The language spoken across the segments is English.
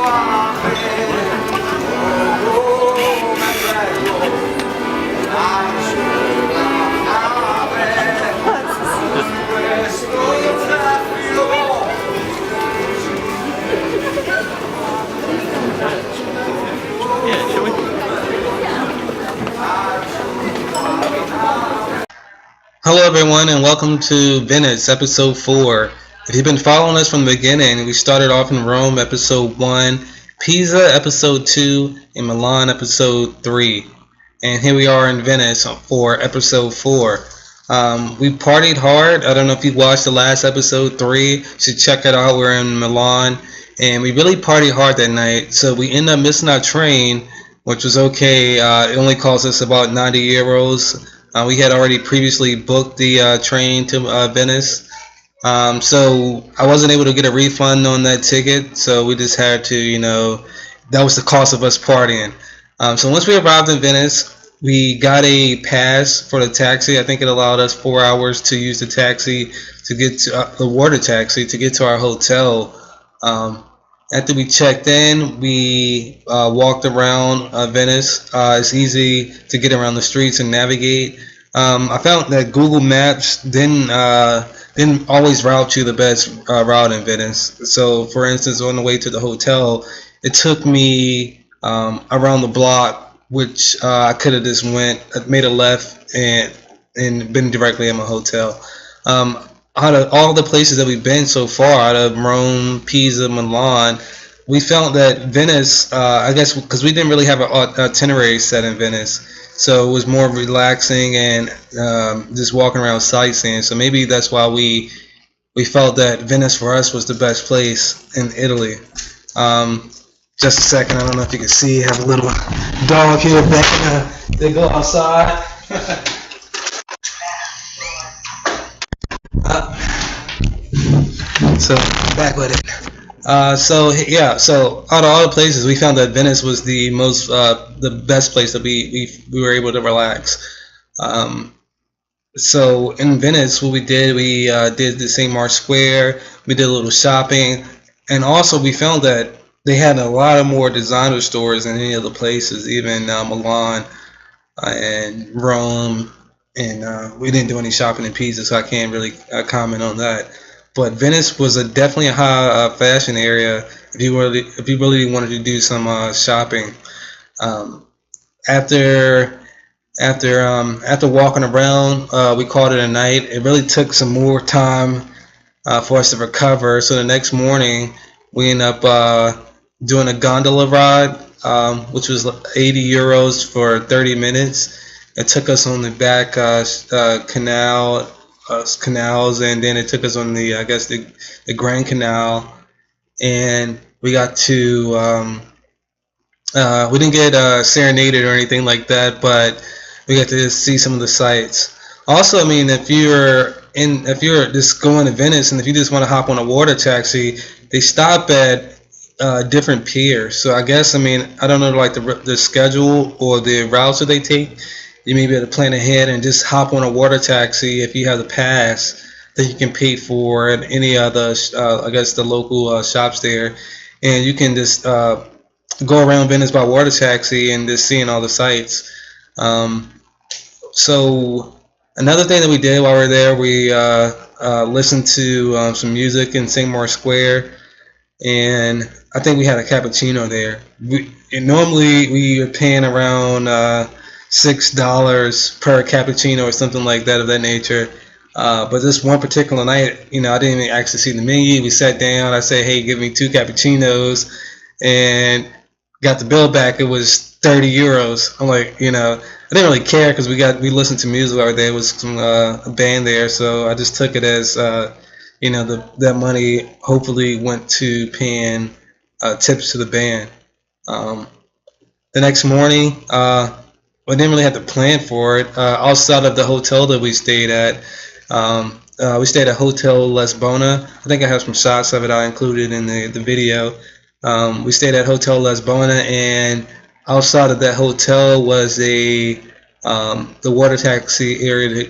Hello, everyone, and welcome to Venice, episode 4. If you've been following us from the beginning, we started off in Rome, episode 1, Pisa, episode 2, and Milan, episode 3. And here we are in Venice for episode 4. We partied hard. I don't know if you watched the last episode 3. You should check it out. We're in Milan, and we really partied hard that night. So we ended up missing our train, which was okay. It only cost us about 90 euros. We had already previously booked the train to Venice, so I wasn't able to get a refund on that ticket, so we just had to, that was the cost of us partying. So once we arrived in Venice, we got a pass for the taxi. I think it allowed us 4 hours to use the taxi to get to the water taxi to get to our hotel. After we checked in, we walked around Venice. It's easy to get around the streets and navigate. I found that Google Maps didn't always route you the best route in Venice. So, for instance, on the way to the hotel, it took me around the block, which I could have just made a left and been directly at my hotel. Out of all the places that we've been so far, out of Rome, Pisa, Milan, we felt that Venice, I guess because we didn't really have an itinerary set in Venice, so it was more relaxing and just walking around sightseeing. So maybe that's why we felt that Venice for us was the best place in Italy. Just a second, I don't know if you can see, I have a little dog here back. They go outside. So back with it. So out of all the places, we found that Venice was the best place that we were able to relax. So in Venice, what we did, we did the St. Mark's Square. We did a little shopping, and also we found that they had a lot of more designer stores than any other places, even Milan and Rome. And we didn't do any shopping in Pisa, so I can't really comment on that. But Venice was definitely a high fashion area if you really wanted to do some shopping. After walking around, we called it a night. It really took some more time for us to recover. So the next morning, we ended up doing a gondola ride, which was 80 euros for 30 minutes. It took us on the back canals, and then it took us on the Grand Canal, and we got to we didn't get serenaded or anything like that, but we got to see some of the sights. Also, I mean, if you're just going to Venice and if you just want to hop on a water taxi, they stop at different piers. So I guess, I mean, I don't know like the schedule or the routes that they take. You may be able to plan ahead and just hop on a water taxi if you have the pass that you can pay for at any other, the local shops there, and you can just go around Venice by water taxi and just seeing all the sights. So another thing that we did while we were there, we listened to some music in St. Mark's Square, and I think we had a cappuccino there. Normally we are paying around $6 per cappuccino or something like that of that nature. But this one particular night, I didn't even actually see the menu. We sat down. I said, "Hey, give me 2 cappuccinos," and got the bill back. It was 30 euros. I'm like, I didn't really care because we listened to music over there. There was some a band there, so I just took it as that money hopefully went to paying tips to the band. The next morning, we didn't really have to plan for it. Outside of the hotel that we stayed at, we stayed at Hotel Lesbona. I think I have some shots of it I included in the video. We stayed at Hotel Lesbona, and outside of that hotel was the water taxi area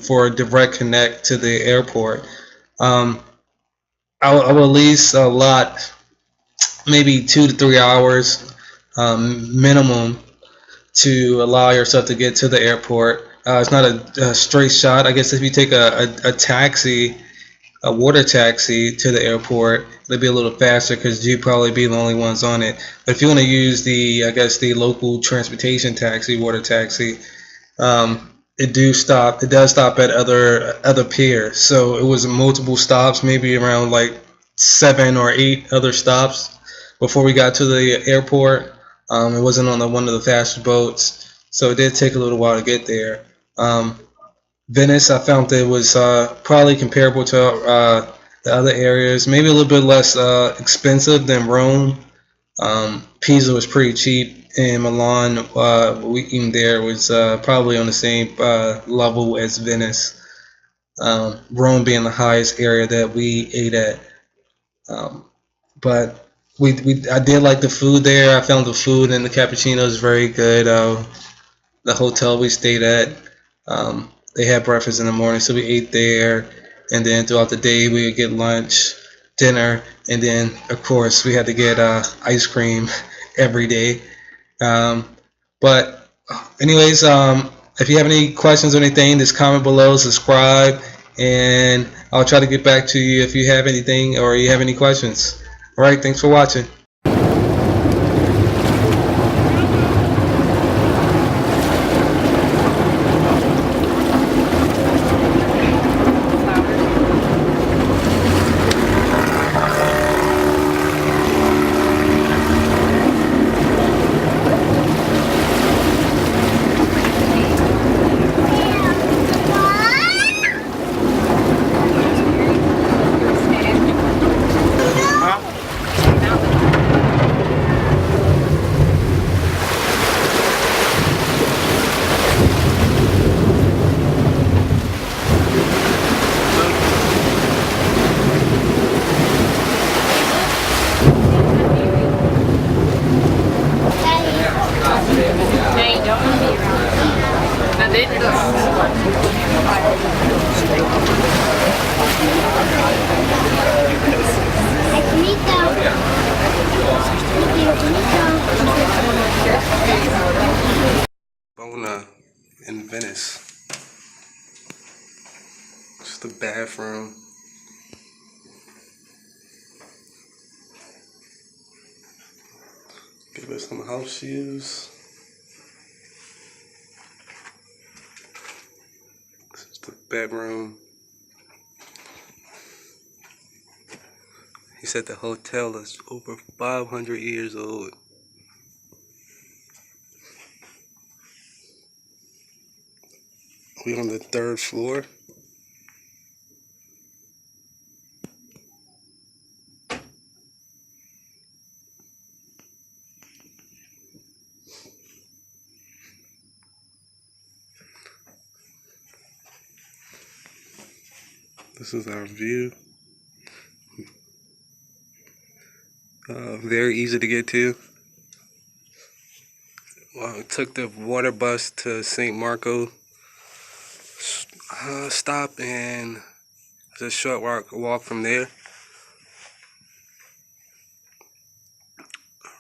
for a direct connect to the airport. I will lease a lot maybe 2 to 3 hours minimum to allow yourself to get to the airport. It's not a straight shot. I guess if you take a taxi, a water taxi to the airport, it'll be a little faster because you probably be the only ones on it. But if you want to use the, I guess, the local transportation taxi, water taxi, it does stop at other piers. So it was multiple stops, maybe around like 7 or 8 other stops before we got to the airport. It wasn't on one of the faster boats, so it did take a little while to get there. Venice, I found that it was probably comparable to the other areas, maybe a little bit less expensive than Rome. Pisa was pretty cheap, and Milan, we eating there was probably on the same level as Venice. Rome being the highest area that we ate at. But I did like the food there. I found the food and the cappuccinos very good. The hotel we stayed at, they had breakfast in the morning, so we ate there. And then throughout the day, we would get lunch, dinner, and then, of course, we had to get ice cream every day. But anyways, if you have any questions or anything, just comment below, subscribe, and I'll try to get back to you if you have anything or you have any questions. All right, thanks for watching. Bona in Venice. Just the bathroom. Give us some house shoes. This is the bedroom. He said the hotel is over 500 years old. We're on the 3rd floor. This is our view. Very easy to get to. Well, we took the water bus to St. Marco stop, and it's a short walk from there.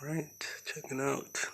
Alright, checking out.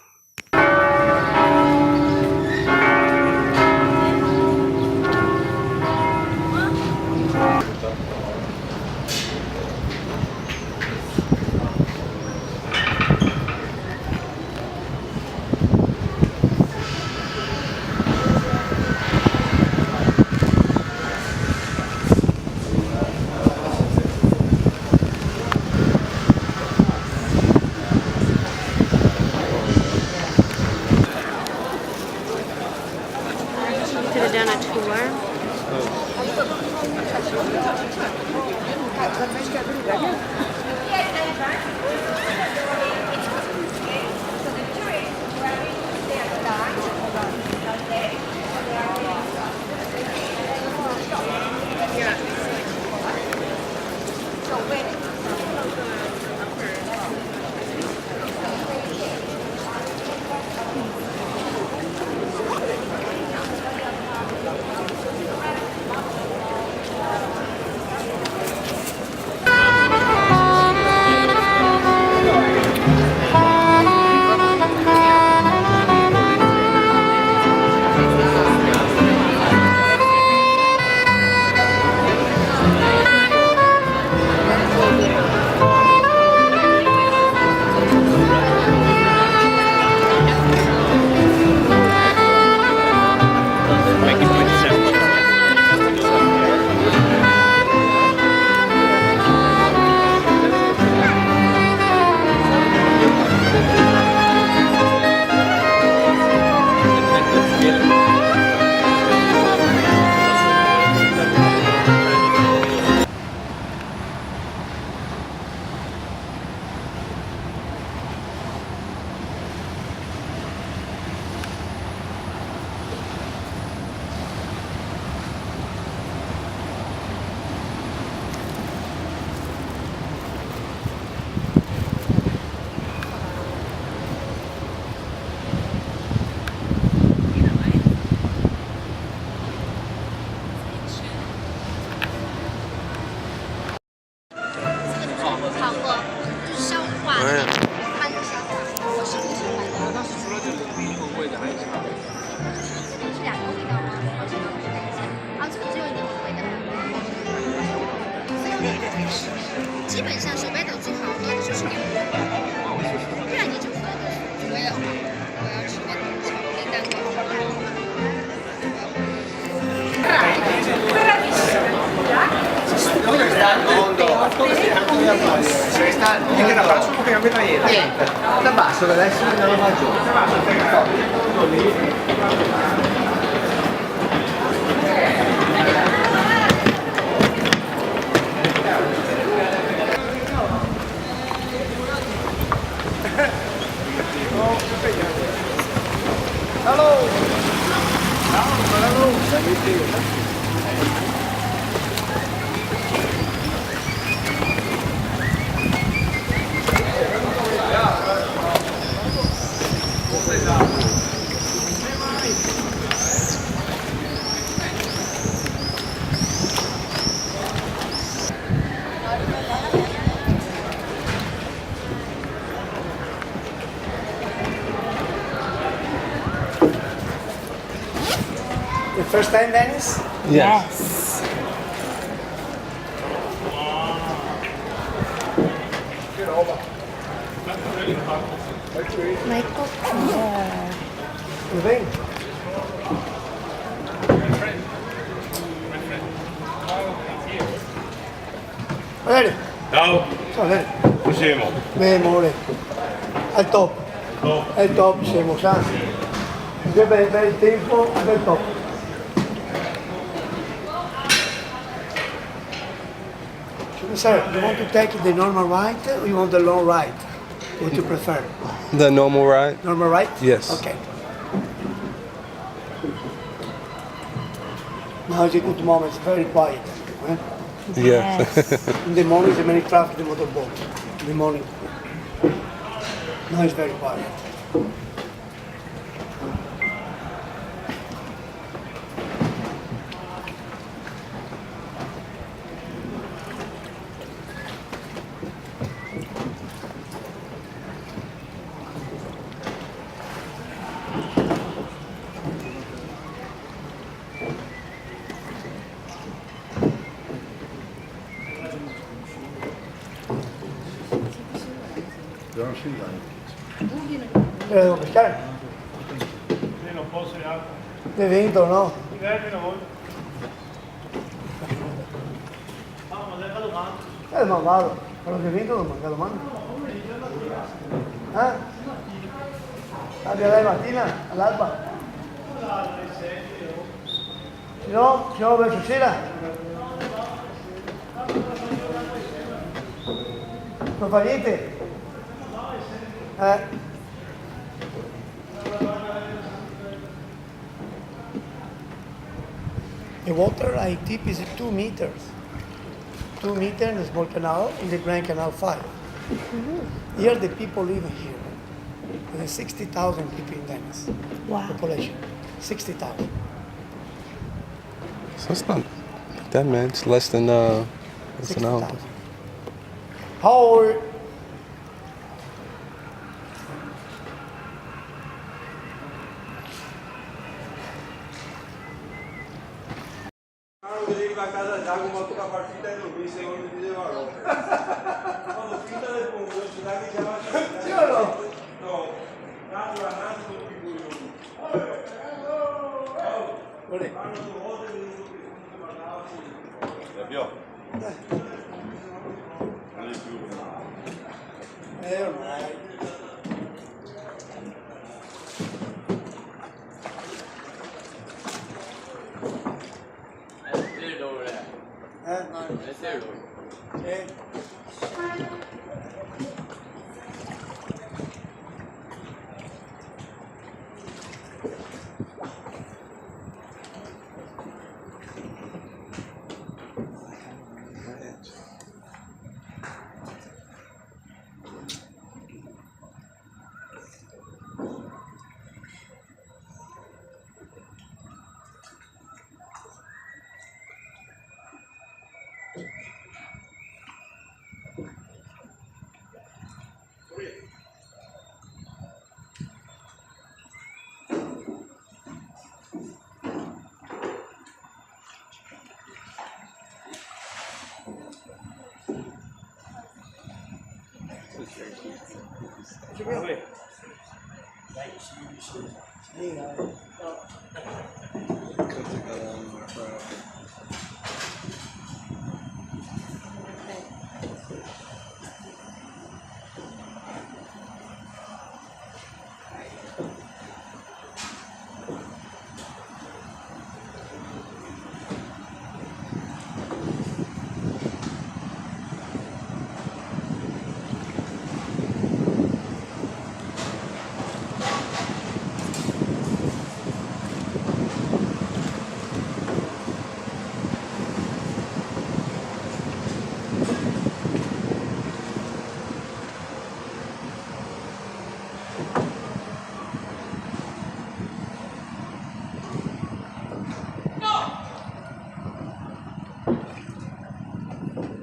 che da basso che cambia niente. Niente, da basso deve essere una maggiore. Hello. The first time Venice? Yes. Michael Campanile. Tudo bem? Valerio, Ciao, ciao Valerio. ci siamo. Bene, amore. Al top. Al top siamo, sa? Che bel tempo, al top. Sir, you want to take the normal ride or you want the long ride? What do you prefer? The normal ride? Normal ride? Yes. Okay. Now is a good moment, it's very quiet. Eh? Yeah. In the morning, there's many traffic, the motorboat. In the morning. Now it's very quiet. Devo pescare? Non posso in acqua. De vento, no? Ma vado. Quello che vento non manca domani. Eh? Arriverà mattina all'alba? Ci no verso sera? Non fa niente? The water I tip is 2 meters. 2 meters in the small canal, in the Grand Canal 5. Here the people live here. There's 60,000 people in Venice. Wow. Population. 60,000. So it's not that man. It's less than an 60,000. hour. How old? Vedevi la casa Giacomo tocca partita e non mi sei come diceva quando finta del punto ci dai che chiama Sì o no? no nato la nato con i figuri Volete? hanno due volte venuto che guardava Abbiamo. Non è più. Ormai.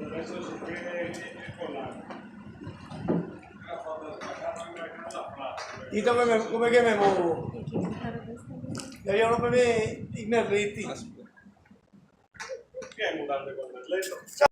Adesso si prende il collante. Dito come che mi muovo. Io non mi i merletti. Che è mutante con il letto?